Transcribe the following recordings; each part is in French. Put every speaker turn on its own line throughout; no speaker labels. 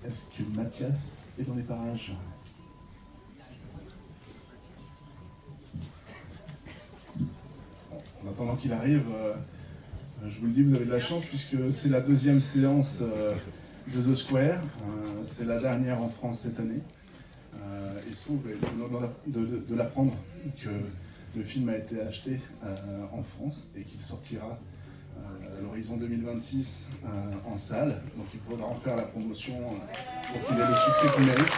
Est-ce que Mathias est dans les parages? En attendant qu'il arrive, je vous le dis, vous avez de la chance puisque c'est la deuxième séance de The Square. C'est la dernière en France cette année. Il se trouve, de l'apprendre, que le film a été acheté en France et qu'il sortira à l'horizon 2026 en salle. Donc il faudra en faire la promotion pour qu'il ait le succès qu'il mérite.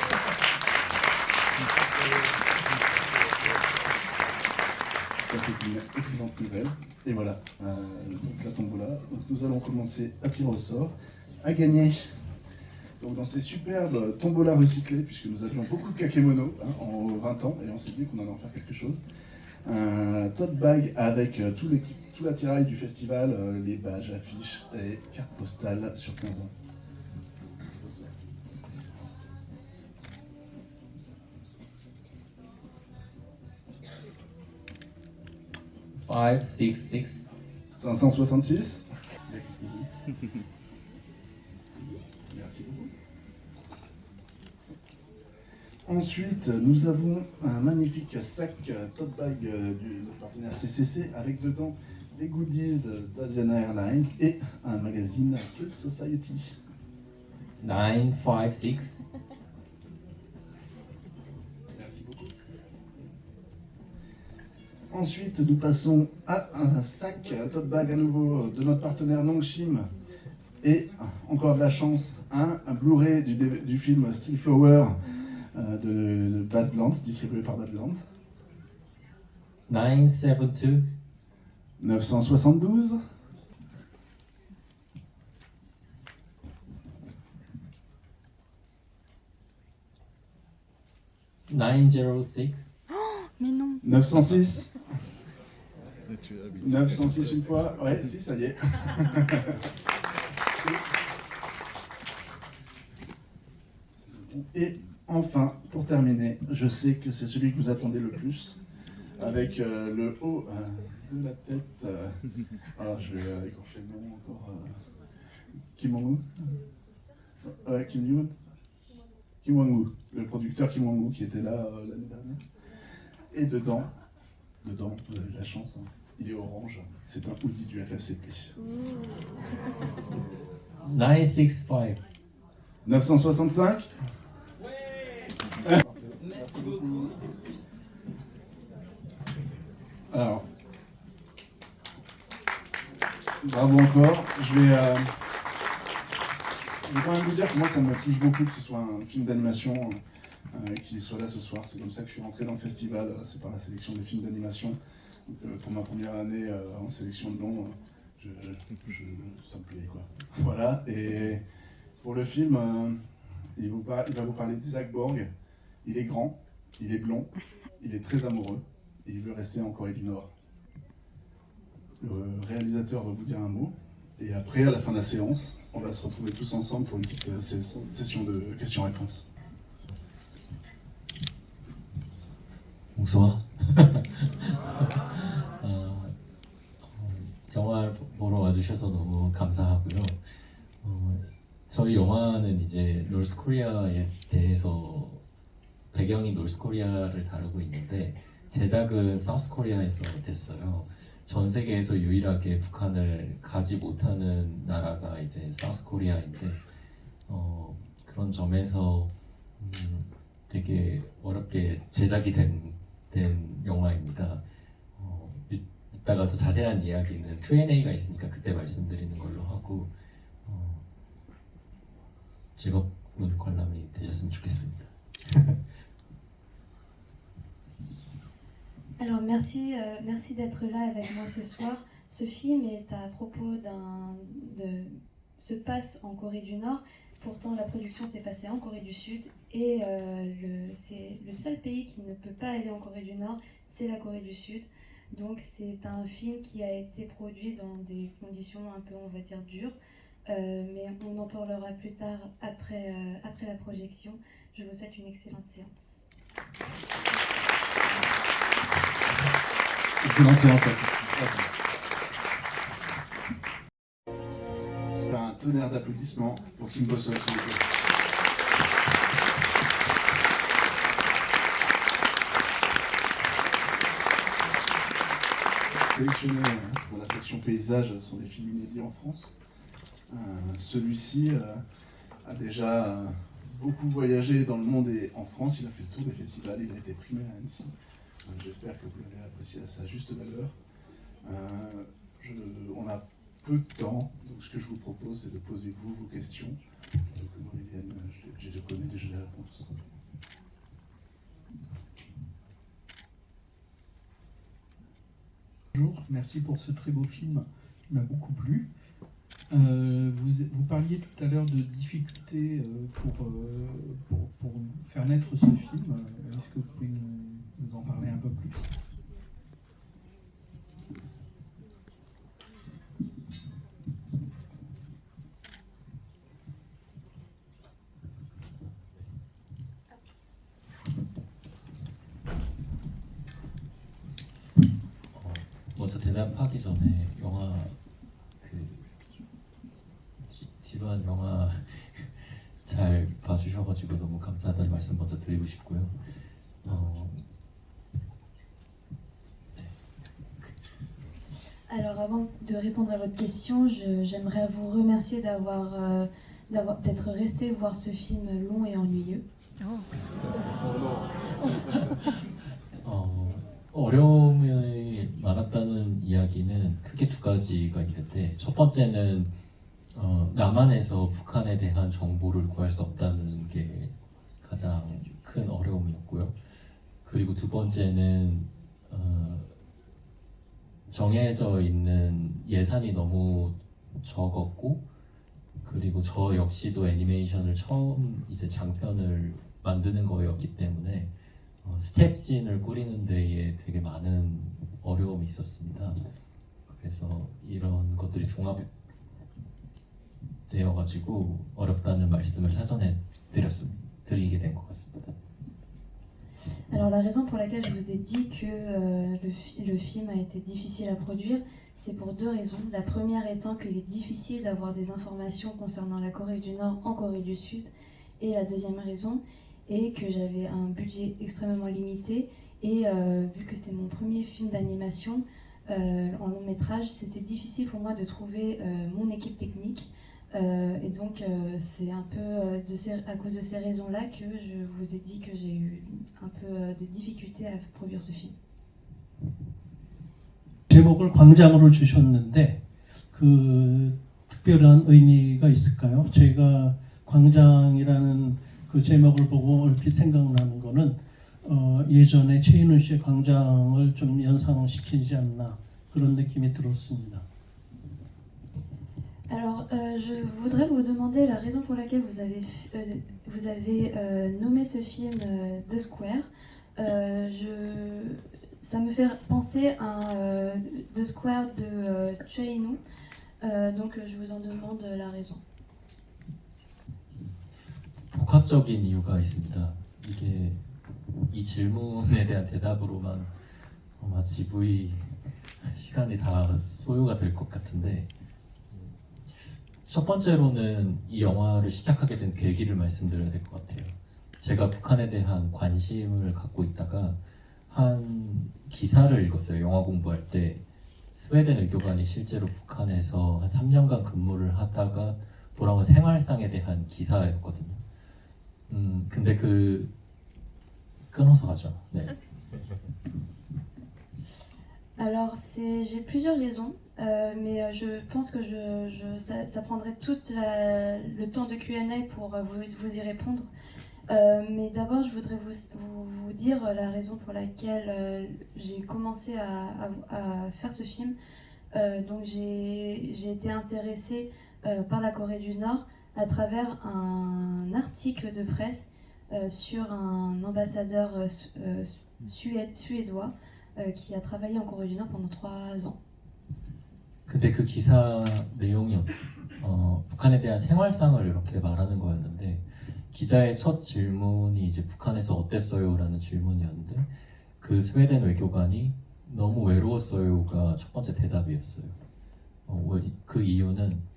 Ça, c'est une excellente nouvelle. Et voilà, donc la tombola. Donc nous allons commencer à tirer au sort, à gagner. Donc dans ces superbes tombolas recyclées, puisque nous avions beaucoup de kakémono en 20 ans, et on s'est dit qu'on allait en faire quelque chose. Un tote bag avec tout l'attirail du festival, les badges, affiches et cartes postales sur 15 ans.
566.
566. Merci beaucoup. Ensuite, nous avons un magnifique sac tote bag du partenaire CCC avec dedans des goodies d'Asiana Airlines et un magazine Kill Society.
956.
Merci beaucoup. Ensuite, nous passons à un sac, un tote bag à nouveau de notre partenaire Nongshim. Et encore de la chance, un Blu-ray du film Still Flower de Badlands, distribué par Badlands.
972.
972.
906.
Mais non.
906. 906 une fois. Ouais, si, ça y est. Et enfin, pour terminer, je sais que c'est celui que vous attendez le plus, avec le haut de la tête. Alors, je vais écorcher le nom encore. Kim Wang-woo. Ouais, Kim Yoon. Kim Wang-woo, le producteur Kim Wang-woo qui était là l'année dernière. Et dedans, vous avez de la chance, hein, il est orange, c'est un hoodie du FFCP.
965.
965. Merci beaucoup. Alors, bravo encore. Je vais quand même vous dire que moi ça me touche beaucoup que ce soit un film d'animation qui soit là ce soir. C'est comme ça que je suis rentré dans le festival, c'est par la sélection des films d'animation. Pour ma première année en sélection de long, ça me plaît quoi. Voilà, et pour le film, il va vous parler d'Isaac Borg. Il est grand, il est blond, il est très amoureux et il veut rester en Corée du Nord. Le réalisateur va vous dire un mot et après, à la fin de la séance, on va se retrouver tous ensemble pour une petite session de questions-réponses.
bonsoir. 영화 보러 와주셔서 너무 감사하고요. 저희 영화는 이제 노스코리아에 대해서 배경이 노스코리아를 다루고 있는데 제작은 사우스코리아에서 됐어요. 전 세계에서 유일하게 북한을 가지 못하는 나라가 이제 사우스코리아인데 그런 점에서 되게 어렵게 제작이 된 영화입니다. 이따가 더 자세한 이야기는 Q&A가 있으니까 그때 말씀드리는 걸로 하고 즐거운 관람이 되셨으면 좋겠습니다.
Alors merci d'être là avec moi ce soir. Ce film est à propos se passe en Corée du Nord. Pourtant la production s'est passée en Corée du Sud et c'est le seul pays qui ne peut pas aller en Corée du Nord, c'est la Corée du Sud. Donc c'est un film qui a été produit dans des conditions un peu on va dire dures. Mais on en parlera plus tard après la projection. Je vous souhaite une excellente séance.
Excellente séance à tous. Un tonnerre d'applaudissements pour Kim Bossol, s'il vous plaît. Sélectionnés pour la section paysage sont des films inédits en France. Celui-ci a déjà beaucoup voyagé dans le monde et en France. Il a fait le tour des festivals, il a été primé à Annecy. J'espère que vous l'avez apprécié à sa juste valeur. On a peu de temps, donc ce que je vous propose, c'est de poser vous vos questions. Donc moi, les miennes, je connais déjà les réponses.
Bonjour, merci pour ce très beau film qui m'a beaucoup plu. Vous parliez tout à l'heure de difficultés pour faire naître ce film. Est-ce que vous pouvez nous en parler un peu plus?
먼저 대답하기 전에 영화 지루한 영화 잘 봐주셔가지고 너무 감사하다는 말씀 먼저 드리고 싶고요.
Alors avant de répondre à votre question, j'aimerais vous remercier d'être resté voir ce film long et ennuyeux.
어려움이 많았다는 이야기는 크게 두 가지가 있는데, 첫 번째는 남한에서 북한에 대한 정보를 구할 수 없다는 게 가장 큰 어려움이었고요. 그리고 두 번째는 정해져 있는 예산이 너무 적었고, 그리고 저 역시도 애니메이션을 처음 이제 장편을 만드는 거였기 때문에 스텝진을 꾸리는 데에 되게 많은 어려움이 있었습니다. 그래서 이런 것들이 종합되어가지고 어렵다는 말씀을 사전에 드리게 된 것 같습니다.
Alors la raison pour laquelle je vous ai dit que le film a été difficile à produire, c'est pour deux raisons. La première étant qu'il est difficile d'avoir des informations concernant la Corée du Nord en Corée du Sud. Et la deuxième raison est que j'avais un budget extrêmement limité. Et vu que c'est mon premier film d'animation en long métrage, c'était difficile pour moi de trouver mon équipe technique. Et donc c'est un peu à cause de ces raisons-là que je vous ai dit que j'ai eu un peu de difficulté à produire ce film.
제목을 광장으로 주셨는데 그 특별한 의미가 있을까요? 제가 광장이라는 그 제목을 보고 얼핏 생각나는 거는 예전에 최인훈 씨의 광장을 좀 연상시키지 않나 그런 느낌이 들었습니다.
Alors, je voudrais vous demander la raison pour laquelle vous avez nommé ce film The Square. Ça me fait penser à The Square de Choi In-woo. Donc, je vous en demande la raison.
복합적인 이유가 있습니다. 이게 이 질문에 대한 대답으로만 마치 V 시간이 다 소요가 될 것 같은데, 첫 번째로는 이 영화를 시작하게 된 계기를 말씀드려야 될 것 같아요. 제가 북한에 대한 관심을 갖고 있다가 한 기사를 읽었어요. 영화 공부할 때 스웨덴 외교관이 실제로 북한에서 한 3년간 근무를 하다가 돌아온 생활상에 대한 기사였거든요. 근데 끊어서 가죠. 네.
Alors, j'ai plusieurs raisons, mais je pense que ça prendrait tout le temps de Q&A pour vous y répondre. Mais d'abord, je voudrais vous dire la raison pour laquelle j'ai commencé à faire ce film. Donc, j'ai été intéressée par la Corée du Nord à travers un article de presse sur un ambassadeur suédois qui a travaillé en Corée du Nord pendant 3 ans.
근데 그 기사 내용이 북한에 대한 생활상을 이렇게 말하는 거였는데, 기자의 첫 질문이 이제 북한에서 어땠어요? 라는 질문이었는데, 그 스웨덴 외교관이 너무 외로웠어요가 첫 번째 대답이었어요. 그 이유는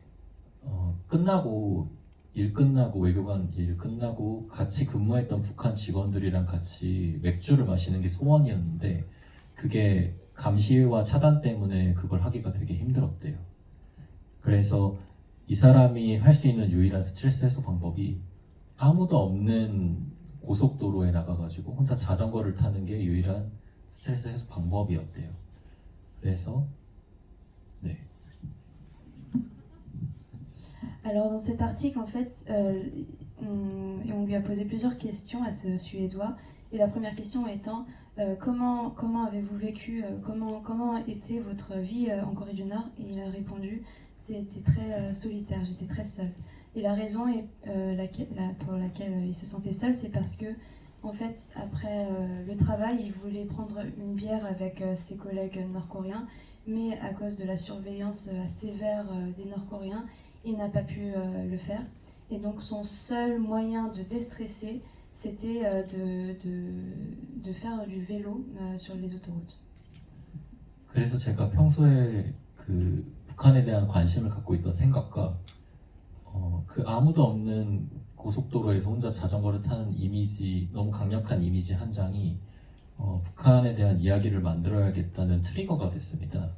끝나고 외교관 일 끝나고 같이 근무했던 북한 직원들이랑 같이 맥주를 마시는 게 소원이었는데 그게 감시와 차단 때문에 그걸 하기가 되게 힘들었대요. 그래서 이 사람이 할 수 있는 유일한 스트레스 해소 방법이 아무도 없는 고속도로에 나가가지고 혼자 자전거를 타는 게 유일한 스트레스 해소 방법이었대요. 그래서 네.
Alors dans cet article, en fait, on lui a posé plusieurs questions à ce Suédois. Et la première question étant comment avez-vous vécu, comment était votre vie en Corée du Nord? Et il a répondu, c'était très solitaire, j'étais très seul. Et la raison pour laquelle il se sentait seul, c'est parce que, en fait, après le travail, il voulait prendre une bière avec ses collègues nord-coréens, mais à cause de la surveillance sévère des Nord-Coréens, il n'a pas pu le faire. Et donc son seul moyen de déstresser, c'était de faire du vélo sur les autoroutes.
그래서 제가 평소에 그 북한에 대한 관심을 갖고 있던 생각과 그 아무도 없는 고속도로에서 혼자 자전거를 타는 이미지, 너무 강력한 이미지 한 장이 북한에 대한 이야기를 만들어야겠다는 트리거가 됐습니다.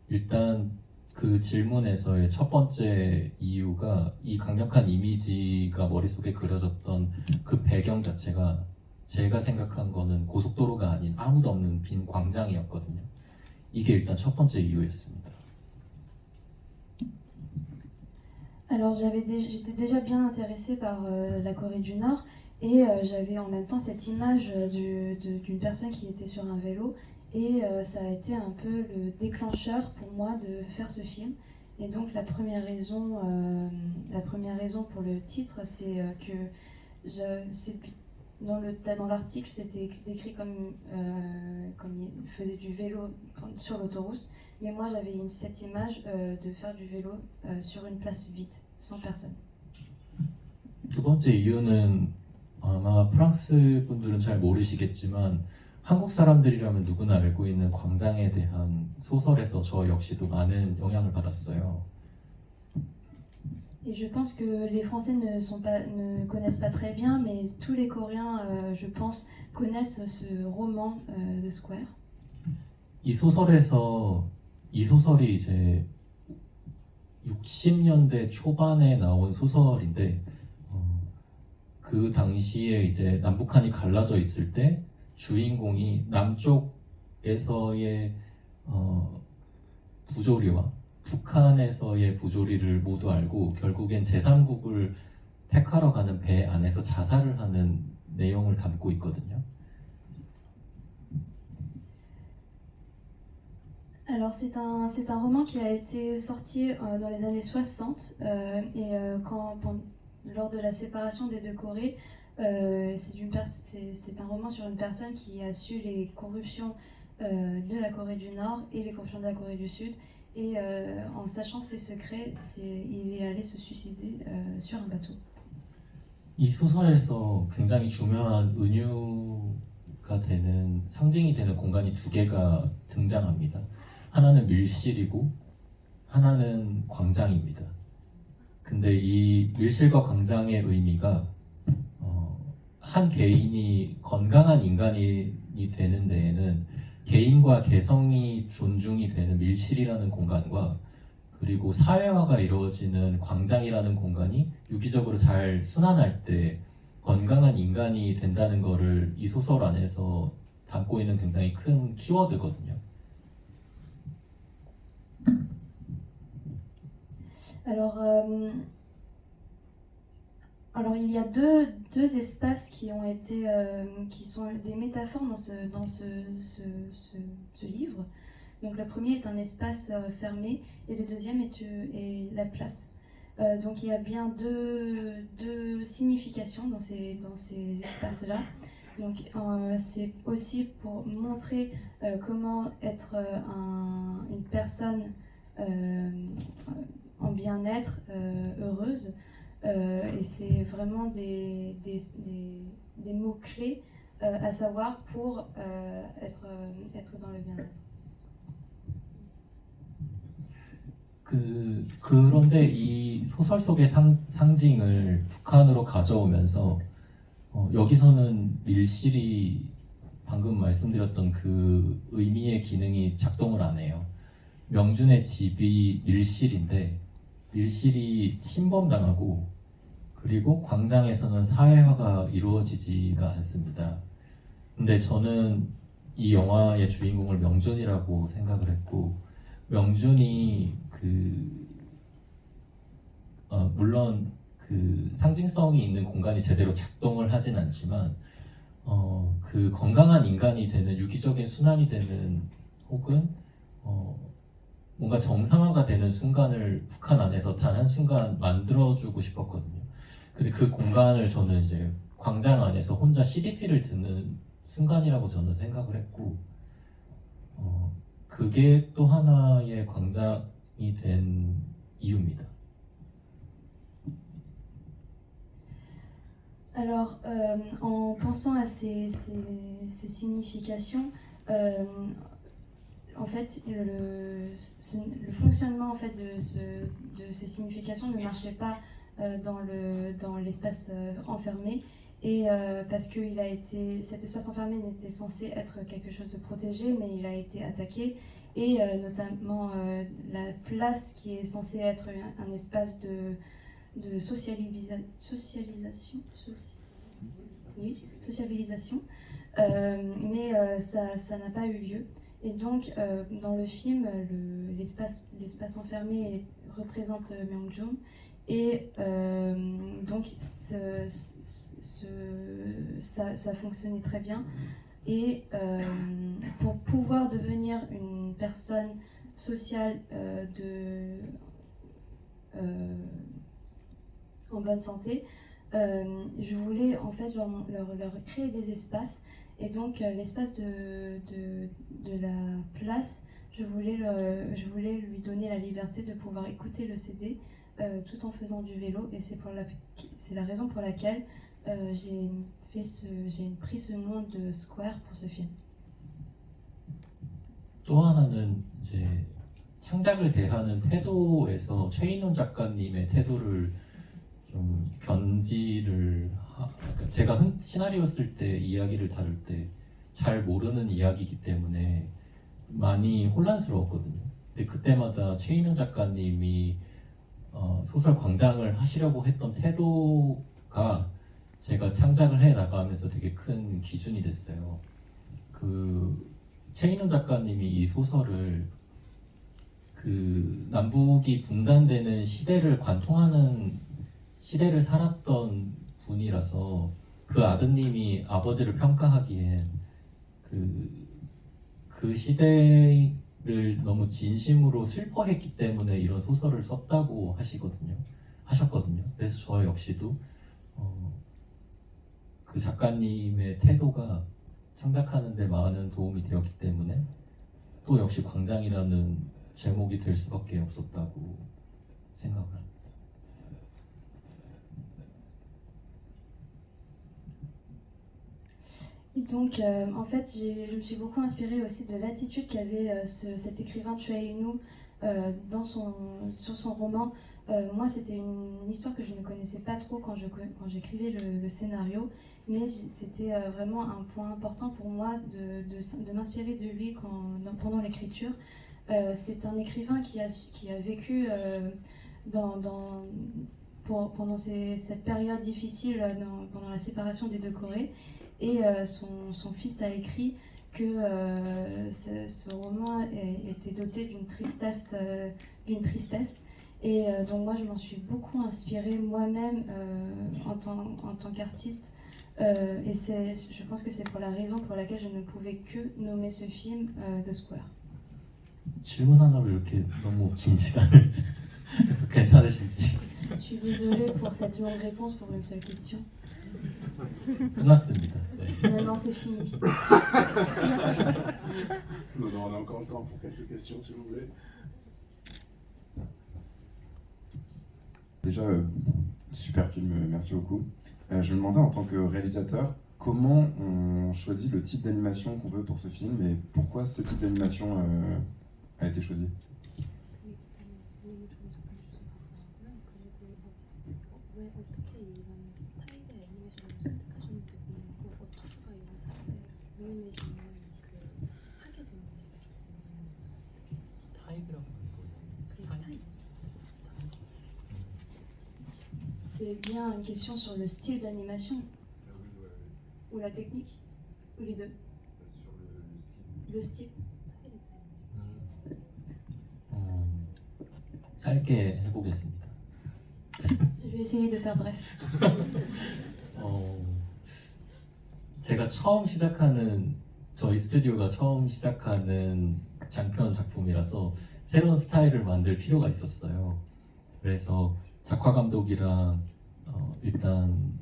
일단 그 질문에서의 첫 번째 이유가 이 강력한 이미지가 머릿속에 그려졌던 그 배경 자체가 제가 생각한 거는 고속도로가 아닌 아무도 없는 빈 광장이었거든요. 이게 일단 첫 번째 이유였습니다.
Alors j'étais déjà bien intéressée par la Corée du Nord et j'avais en même temps cette image d'une personne qui était sur un vélo et ça a été un peu le déclencheur pour moi de faire ce film. Et donc la première raison pour le titre, c'est que dans l'article c'était décrit comme il faisait du vélo sur l'autoroute, mais moi j'avais cette image de faire du vélo sur une place vide, sans personne.
두 번째 이유는 아마 프랑스 분들은 잘 모르시겠지만 한국 사람들이라면 누구나 알고 있는 광장에 대한 소설에서 저 역시도 많은 영향을 받았어요.
Et je pense que les Français ne connaissent pas très bien, mais tous les Coréens, je pense, connaissent ce roman de Square.
이 소설이 이제 60년대 초반에 나온 소설인데 그 당시에 이제 남북한이 갈라져 있을 때 주인공이 남쪽에서의 부조리와 북한에서의 부조리를 모두 알고 결국엔 제3국을 택하러 가는 배 안에서 자살을 하는 내용을 담고 있거든요.
Alors c'est un roman qui a été sorti dans les années 60 lors de la séparation des deux Corées, c'est un roman sur une personne qui a su les corruptions de la Corée du Nord et les corruptions de la Corée du Sud. Et en sachant ses secrets, il est allé se suicider sur un bateau.
이 소설에서 굉장히 중요한 은유가 되는 상징이 되는 공간이 두 개가 등장합니다. 하나는 밀실이고 하나는 광장입니다. 근데 이 밀실과 광장의 의미가 한 개인이 건강한 인간이 되는 데에는 개인과 개성이 존중이 되는 밀실이라는 공간과 그리고 사회화가 이루어지는 광장이라는 공간이 유기적으로 잘 순환할 때 건강한 인간이 된다는 거를 이 소설 안에서 담고 있는 굉장히 큰 키워드거든요.
Alors il y a deux espaces qui sont des métaphores dans ce livre. Donc le premier est un espace fermé et le deuxième est la place. Donc il y a bien deux significations dans ces espaces-là. Donc c'est aussi pour montrer comment être une personne en bien-être, heureuse. Et c'est vraiment des mots-clés à savoir pour être dans le bien-être.
그런데 이 소설 속의 상징을 북한으로 가져오면서 여기서는 밀실이 방금 말씀드렸던 그 의미의 기능이 작동을 안 해요. 명준의 집이 밀실인데 밀실이 침범당하고 그리고 광장에서는 사회화가 이루어지지가 않습니다. 근데 저는 이 영화의 주인공을 명준이라고 생각을 했고 명준이 물론 그 상징성이 있는 공간이 제대로 작동을 하진 않지만 그 건강한 인간이 되는 유기적인 순환이 되는 혹은 뭔가 정상화가 되는 순간을 북한 안에서 단 한순간 만들어주고 싶었거든요. 근데 그 공간을 저는 이제 광장 안에서 혼자 CDP를 듣는 순간이라고 저는 생각을 했고 그게 또 하나의 광장이 된 이유입니다.
Alors, en pensant à ces significations, en fait, le fonctionnement en fait de ces significations ne marchait pas dans l'espace enfermé, et parce que cet espace enfermé n'était censé être quelque chose de protégé, mais il a été attaqué, et notamment la place qui est censée être un espace de socialisation, mais ça n'a pas eu lieu. Et donc, dans le film, l'espace enfermé représente Myeongjong, et donc ça fonctionnait très bien. Et pour pouvoir devenir une personne sociale en bonne santé, je voulais en fait leur créer des espaces, et donc l'espace de la place, je voulais lui donner la liberté de pouvoir écouter le CD tout en faisant du vélo, et c'est la raison pour laquelle j'ai pris ce nom de Square pour ce film.
또 하나는 이제 창작을 대하는 태도에서 최인훈 작가님의 태도를 좀 그러니까 제가 시나리오 쓸 때 이야기를 다룰 때 잘 모르는 이야기이기 때문에 많이 혼란스러웠거든요. 근데 그때마다 최인훈 작가님이 소설 광장을 하시려고 했던 태도가 제가 창작을 해 나가면서 되게 큰 기준이 됐어요. 최인훈 작가님이 이 소설을 남북이 분단되는 시대를 관통하는 시대를 살았던 분이라서 그 아드님이 아버지를 평가하기엔 그 시대를 너무 진심으로 슬퍼했기 때문에 이런 소설을 썼다고 하셨거든요. 그래서 저 역시도 그 작가님의 태도가 창작하는 데 많은 도움이 되었기 때문에 또 역시 광장이라는 제목이 될 수밖에 없었다고 생각을 합니다.
Et donc, en fait, je me suis beaucoup inspirée aussi de l'attitude qu'avait cet écrivain Choi In-woo sur son roman. Moi, c'était une histoire que je ne connaissais pas trop quand j'écrivais le scénario, mais c'était vraiment un point important pour moi de m'inspirer de lui pendant l'écriture. C'est un écrivain qui a vécu pendant cette période difficile pendant la séparation des deux Corées. Et son fils a écrit que ce roman était doté d'une tristesse. Et donc moi, je m'en suis beaucoup inspirée moi-même en tant qu'artiste. Et je pense que c'est pour la raison pour laquelle je ne pouvais que nommer ce film The Square.
질문 하나로 이렇게 너무 긴 시간을 해서 괜찮으신지.
Je suis désolée pour cette longue réponse pour une seule question.
끝났습니다. 네.
Maintenant, c'est fini.
Non, on a encore le temps pour quelques questions si vous voulez.
Déjà, super film, merci beaucoup. Je me demandais en tant que réalisateur, comment on choisit le type d'animation qu'on veut pour ce film et pourquoi ce type d'animation a été choisi?
bien une question sur le style d'animation ou la technique ou les deux.
Sur
Le style.
짧게 해보겠습니다.
Je vais essayer de faire bref.
제가 처음 시작하는 저희 스튜디오가 처음 시작하는 장편 작품이라서 새로운 스타일을 만들 필요가 있었어요. 그래서 작화 감독이랑 일단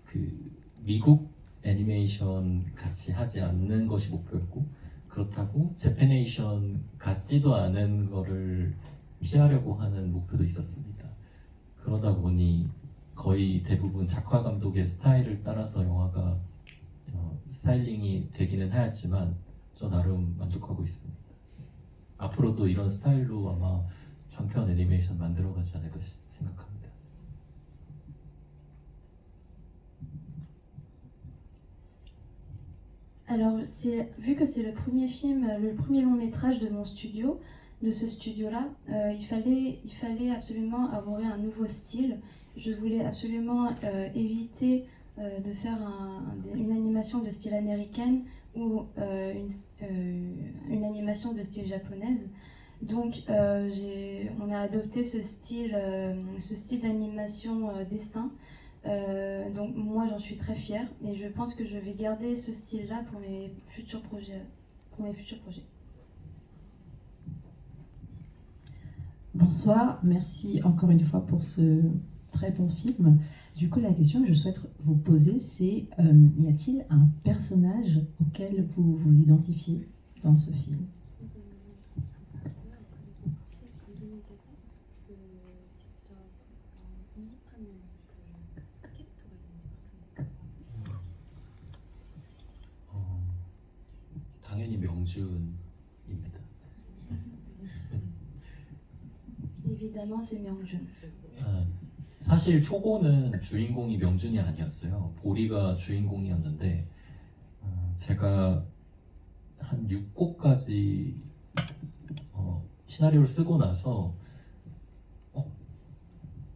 그 미국 애니메이션 같이 하지 않는 것이 목표였고, 그렇다고 재패네이션 같지도 않은 거를 피하려고 하는 목표도 있었습니다. 그러다 보니 거의 대부분 작화 감독의 스타일을 따라서 영화가 스타일링이 되기는 하였지만 저 나름 만족하고 있습니다. 앞으로도 이런 스타일로 아마 장편 애니메이션 만들어가지 않을까 생각합니다.
Alors, vu que c'est le premier film, le premier long métrage de mon studio, de ce studio-là, il fallait absolument avoir un nouveau style. Je voulais absolument éviter de faire une animation de style américaine ou une animation de style japonaise. Donc, on a adopté ce style d'animation dessin. Donc moi j'en suis très fière et je pense que je vais garder ce style-là pour mes futurs projets.
Bonsoir, merci encore une fois pour ce très bon film. Du coup, la question que je souhaite vous poser, c'est y a-t-il un personnage auquel vous vous identifiez dans ce film?
당연히 명준입니다.
Évidemment, c'est Myung-jun.
사실 초고는 주인공이 명준이 아니었어요. 보리가 주인공이었는데 제가 한 6곡까지 시나리오를 쓰고 나서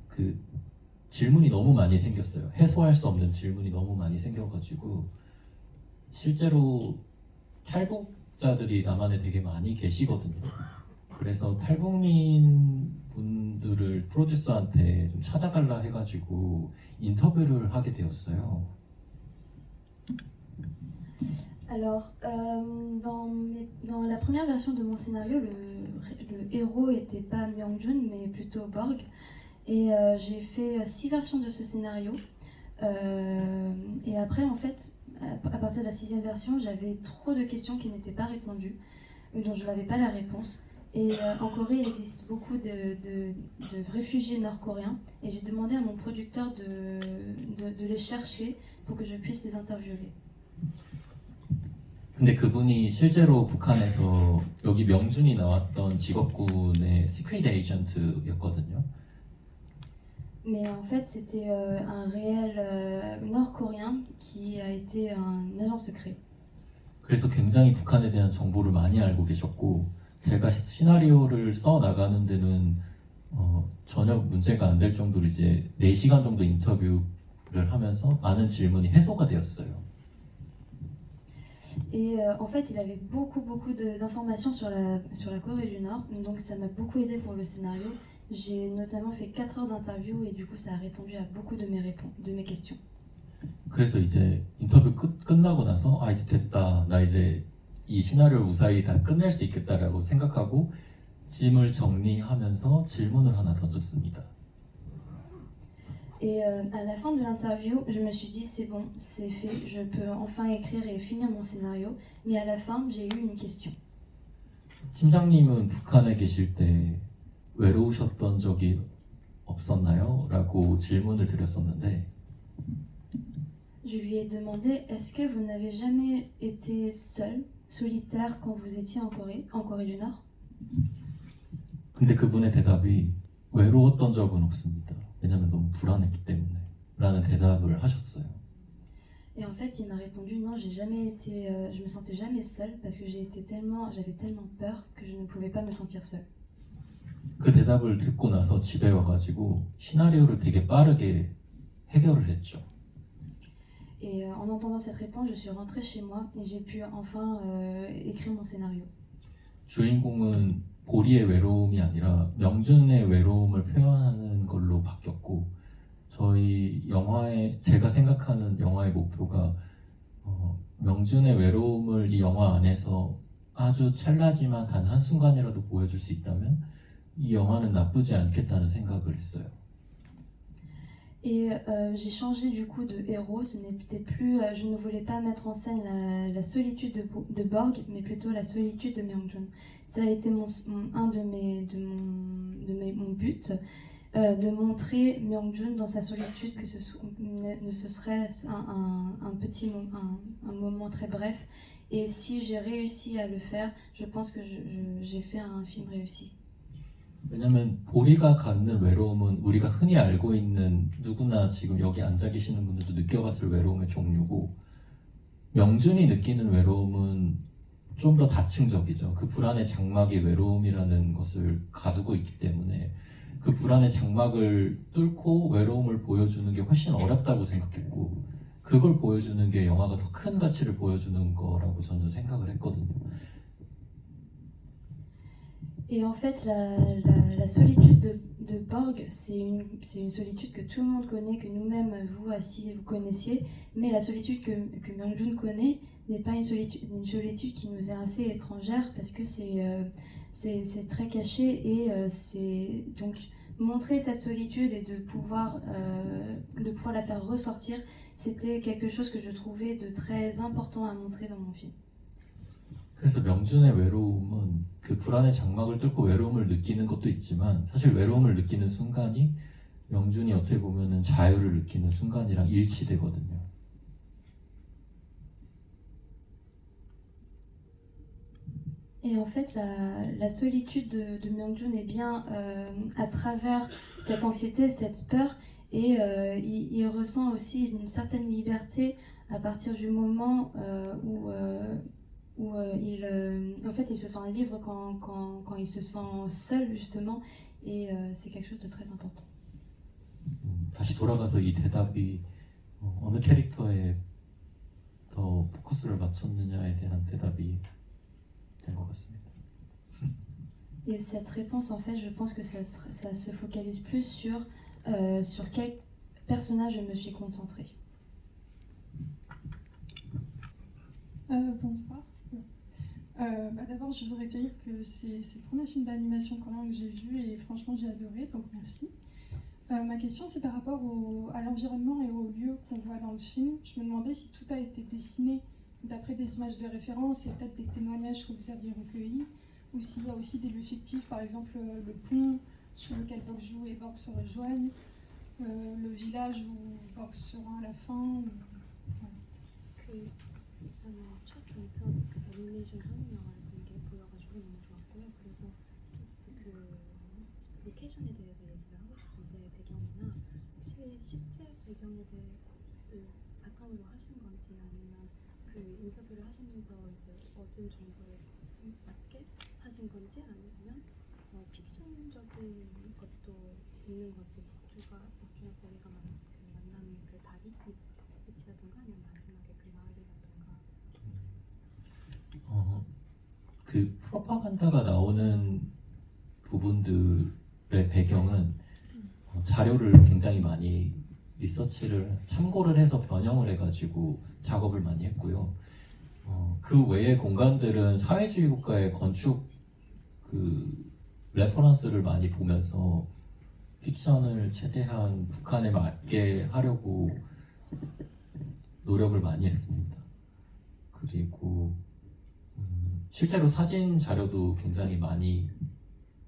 그 질문이 너무 많이 생겼어요. 해소할 수 없는 질문이 너무 많이 생겨가지고 실제로 탈북자들이 남한에 되게 많이 계시거든요. 그래서 탈북민 분들을 프로듀서한테 좀 찾아달라 해가지고 인터뷰를 하게 되었어요.
Alors, dans la première version de mon scénario, le héros n'était pas Myung-jun, mais plutôt Borg. Et j'ai fait 6 versions de ce scénario. Et après, en fait, à partir de la 6e version, j'avais trop de questions qui n'étaient pas répondues, dont je n'avais pas la réponse. Et en Corée, il existe beaucoup de réfugiés nord-coréens. Et j'ai demandé à mon producteur de les chercher pour que je puisse les interviewer.
근데 그분이 실제로 북한에서 여기 명준이 나왔던 직업군의 시크릿 에이전트였거든요.
Mais en fait, c'était un réel nord-coréen qui a été un agent secret.
그래서 굉장히 북한에 대한 정보를 많이 알고 계셨고 제가 시나리오를 써 나가는 데는 전혀 문제가 안 될 정도로 이제 4시간 정도 인터뷰를 하면서 많은 질문이 해소가 되었어요.
Et en fait, il avait beaucoup d'informations sur la Corée du Nord, donc ça m'a beaucoup aidé pour le scénario. J'ai notamment fait 4 heures d'interview et du coup ça a répondu à beaucoup de mes questions.
그래서 이제 인터뷰 끝나고 나서 아 이제 됐다, 나 이제 이 시나리오를 무사히 다 끝낼 수 있겠다라고 생각하고 짐을 정리하면서 질문을 하나 던졌습니다.
Et à la fin de l'interview, je me suis dit c'est bon, c'est fait, je peux enfin écrire et finir mon scénario. Mais à la fin, j'ai eu une question.
팀장님은 북한에 계실 때 외로우셨던 적이 없었나요? 라고 질문을 드렸었는데
Je lui ai demandé est-ce que vous n'avez jamais été seul, solitaire quand vous étiez en Corée du Nord?
근데 그분의 대답이 외로웠던 적은 없습니다. 왜냐면 너무 불안했기 때문에 라는 대답을 하셨어요.
Et en fait, il m'a répondu non, je me sentais jamais seule parce que j'avais tellement peur que je ne pouvais pas me sentir seule.
그 대답을 듣고 나서 집에 와가지고 시나리오를 되게 빠르게 해결을 했죠.
Et en entendant cette réponse, je suis rentrée chez moi et j'ai pu enfin écrire mon scénario.
주인공은 보리의 외로움이 아니라 명준의 외로움을 표현하는 걸로 바뀌었고, 저희 영화의 제가 생각하는 영화의 목표가 명준의 외로움을 이 영화 안에서 아주 찰나지만 단 한순간이라도 보여줄 수 있다면 이 영화는 나쁘지 않겠다는 생각을 했어요.
Et j'ai changé du coup de héros, ce n'était plus, je ne voulais pas mettre en scène la solitude de Borg, mais plutôt la solitude de Myung-jun. Ça a été mon but, de montrer Myung-jun dans sa solitude, que ce serait un petit un moment très bref. Et si j'ai réussi à le faire, je pense que j'ai fait un film réussi.
왜냐면 보리가 갖는 외로움은 우리가 흔히 알고 있는 누구나 지금 여기 앉아 계시는 분들도 느껴봤을 외로움의 종류고, 명준이 느끼는 외로움은 좀 더 다층적이죠. 그 불안의 장막이 외로움이라는 것을 가두고 있기 때문에 그 불안의 장막을 뚫고 외로움을 보여주는 게 훨씬 어렵다고 생각했고, 그걸 보여주는 게 영화가 더 큰 가치를 보여주는 거라고 저는 생각을 했거든요.
Et en fait, la solitude de Borg, c'est une solitude que tout le monde connaît, que nous-mêmes, vous, assis, vous connaissiez, mais la solitude que Myung-jun connaît n'est pas une solitude qui nous est assez étrangère, parce que c'est très caché, et c'est donc montrer cette solitude et de pouvoir la faire ressortir, c'était quelque chose que je trouvais de très important à montrer dans mon film.
그래서 명준의 외로움은 그 불안의 장막을 뚫고 외로움을 느끼는 것도 있지만, 사실 외로움을 느끼는 순간이 명준이 어떻게 보면은 자유를 느끼는 순간이랑 일치되거든요.
Et en fait, la solitude de Myung-jun est bien à travers cette anxiété, cette peur, et il ressent aussi une certaine liberté à partir du moment où il se sent libre quand il se sent seul, justement, et c'est quelque chose de très important.
다시 돌아가서 이 대답이 어느 캐릭터에 더 포커스를 맞췄느냐에 대한 대답이 된 것 같습니다.
Et cette réponse, en fait, je pense que ça se focalise plus sur quel personnage je me suis concentrée.
Bonsoir. D'abord, je voudrais dire que c'est le premier film d'animation commun que j'ai vu et franchement j'ai adoré, donc merci. Ma question c'est par rapport à l'environnement et aux lieux qu'on voit dans le film. Je me demandais si tout a été dessiné d'après des images de référence et peut-être des témoignages que vous aviez recueillis, ou s'il y a aussi des lieux fictifs, par exemple le pont sur lequel Borg joue et Borg se rejoignent, le village où Borg sera à la fin.
첫 종편 애니메이션 한국 영화를 본 게 보여가지고 너무 좋았고요. 그리고 그 로케이션에 대해서 얘기를 하고 싶은데, 배경이나 혹시 실제 배경에 대해 바탕으로 하신 건지, 아니면 그 인터뷰를 하시면서 이제 얻은 정보에 맞게 하신 건지, 아니면 픽션적인 것도 있는 건지, 복주와 보리가 만나는 그 다리 위치라든가, 아니면 마지막에 그 마을이라든가.
그 프로파간다가 나오는 부분들의 배경은 자료를 굉장히 많이 리서치를 참고를 해서 변형을 해가지고 작업을 많이 했고요. 그 외의 공간들은 사회주의 국가의 건축 그 레퍼런스를 많이 보면서 픽션을 최대한 북한에 맞게 하려고 노력을 많이 했습니다. 그리고 실제로 사진 자료도 굉장히 많이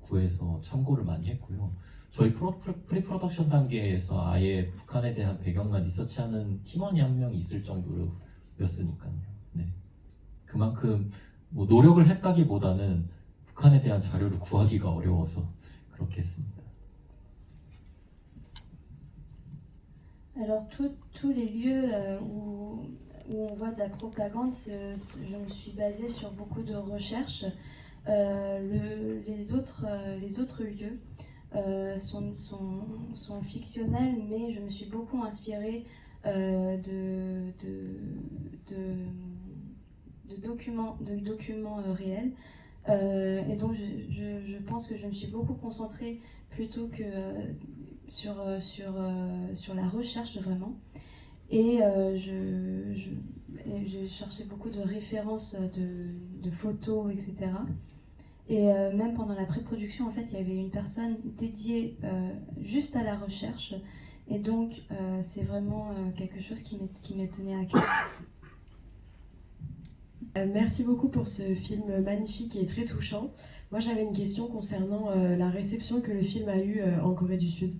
구해서 참고를 많이 했고요. 저희 프리프로덕션 단계에서 아예 북한에 대한 배경만 리서치하는 팀원이 한 명 있을 정도였으니까요. 네. 그만큼 뭐 노력을 했다기보다는 북한에 대한 자료를 구하기가 어려워서 그렇게 했습니다.
Alors tous les lieux où on voit de la propagande, je me suis basée sur beaucoup de recherches. Les autres lieux, sont fictionnels, mais je me suis beaucoup inspirée de documents réels. Et donc je pense que je me suis beaucoup concentrée plutôt que sur la recherche vraiment. Et je cherchais beaucoup de références de photos, etc. Et même pendant la pré-production, en fait, il y avait une personne dédiée juste à la recherche. Et donc, c'est vraiment quelque chose qui me tenait à cœur.
Merci beaucoup pour ce film magnifique et très touchant. Moi, j'avais une question concernant la réception que le film a eue en Corée du Sud.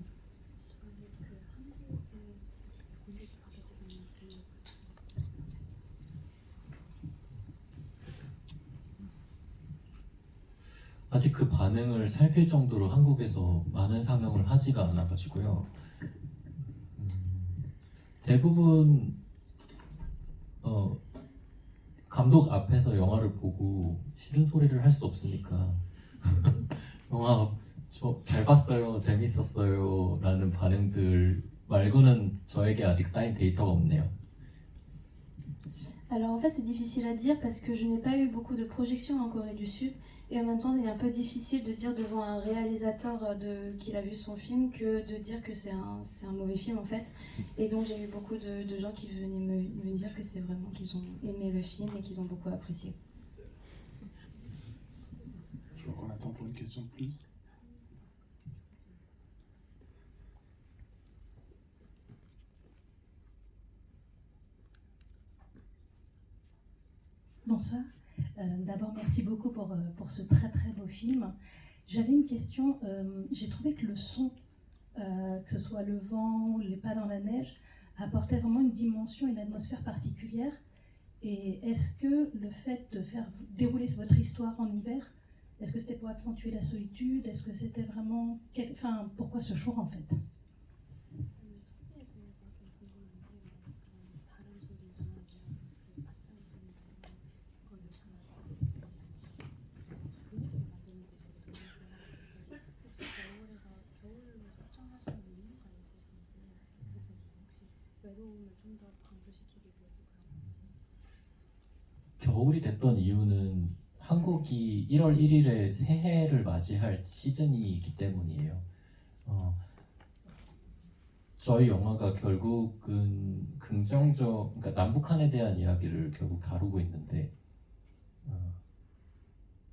아직 그 반응을 살필 정도로 한국에서 많은 상영을 하지가 않아가지고요. 대부분 감독 앞에서 영화를 보고 싫은 소리를 할 수 없으니까 영화 저 잘 봤어요, 재밌었어요 라는 반응들 말고는 저에게 아직 쌓인 데이터가 없네요.
Alors en fait c'est difficile à dire parce que je n'ai pas eu beaucoup de projections en Corée du Sud et en même temps il est un peu difficile de dire devant un réalisateur qu'il a vu son film que de dire que c'est un mauvais film en fait. Et donc j'ai eu beaucoup de gens qui venaient me dire que c'est vraiment qu'ils ont aimé le film et qu'ils ont beaucoup apprécié.
Je crois qu'on attend pour une question de plus.
Bonsoir. D'abord, merci beaucoup pour ce très très beau film. J'avais une question. J'ai trouvé que le son, que ce soit le vent ou les pas dans la neige, apportait vraiment une dimension, une atmosphère particulière. Et est-ce que le fait de faire dérouler votre histoire en hiver, est-ce que c'était pour accentuer la solitude? Est-ce que c'était vraiment... Enfin, pourquoi ce choix en fait?
겨울이 됐던 이유는 한국이 1월 1일에 새해를 맞이할 시즌이기 때문이에요. 저희 영화가 결국은 그러니까 남북한에 대한 이야기를 결국 다루고 있는데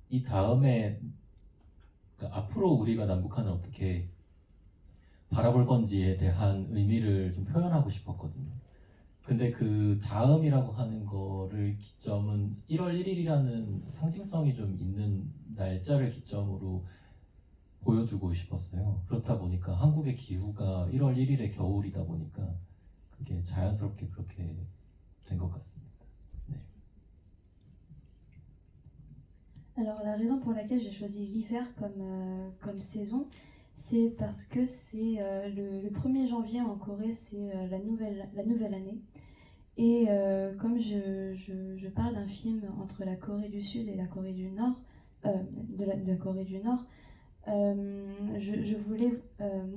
이 다음에 그러니까 앞으로 우리가 남북한을 어떻게 바라볼 건지에 대한 의미를 좀 표현하고 싶었거든요. 근데 그 다음이라고 하는 거를 기점은 1월 1일이라는 상징성이 좀 있는 날짜를 기점으로 보여주고 싶었어요. 그렇다 보니까 한국의 기후가 1월 1일에 겨울이다 보니까 그게 자연스럽게 그렇게 된 것 같습니다. 네.
Alors la raison pour laquelle j'ai choisi l'hiver comme saison, c'est parce que c'est le 1er janvier en Corée, c'est la nouvelle année. Et comme je parle d'un film entre la Corée du Sud et la Corée du Nord, de la Corée du Nord, je voulais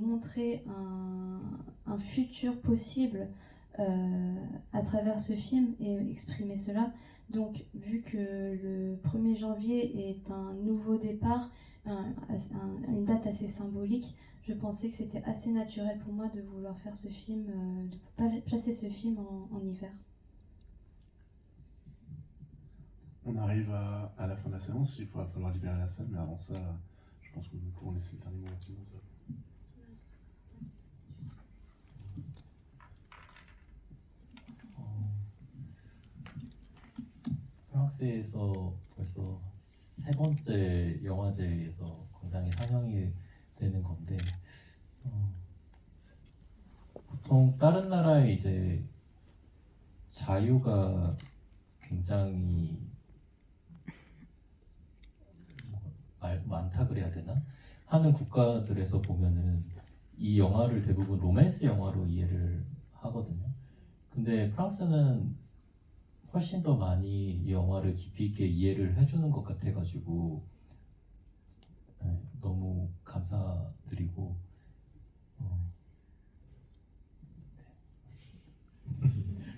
montrer un futur possible à travers ce film et exprimer cela. Donc vu que le 1er janvier est un nouveau départ, une date assez symbolique, je pensais que c'était assez naturel pour moi de vouloir faire ce film, de placer ce film en hiver.
On arrive à la fin de la séance, il va falloir libérer la salle, mais avant ça, je pense que nous pourrons laisser le dernier mot à Kim.
프랑스에서 벌써 3번째 영화제에서 굉장히 상영이 되는 건데 보통 다른 나라에 이제 자유가 굉장히 많다 그래야 되나? 하는 국가들에서 보면은 이 영화를 대부분 로맨스 영화로 이해를 하거든요. 근데 프랑스는 훨씬 더 많이 이 영화를 깊이 있게 이해를 해주는 것 같아가지고 너무 감사드립니다. 드리고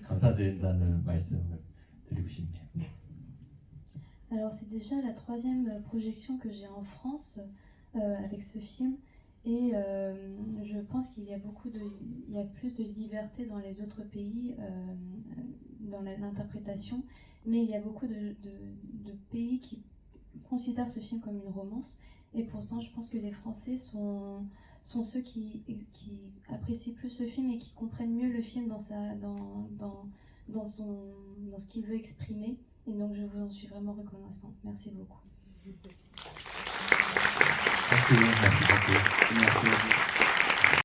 감사드린다는 말씀을 드리고 싶네요.
Alors c'est déjà la troisième projection que j'ai en France avec ce film et je pense qu'il y a il y a plus de liberté dans les autres pays dans l'interprétation, mais il y a beaucoup de pays qui considèrent ce film comme une romance et pourtant je pense que les Français sont ceux qui apprécient plus ce film et qui comprennent mieux le film dans ce qu'il veut exprimer. Et donc je vous en suis vraiment reconnaissante. Merci beaucoup.
Merci beaucoup.
Merci à vous.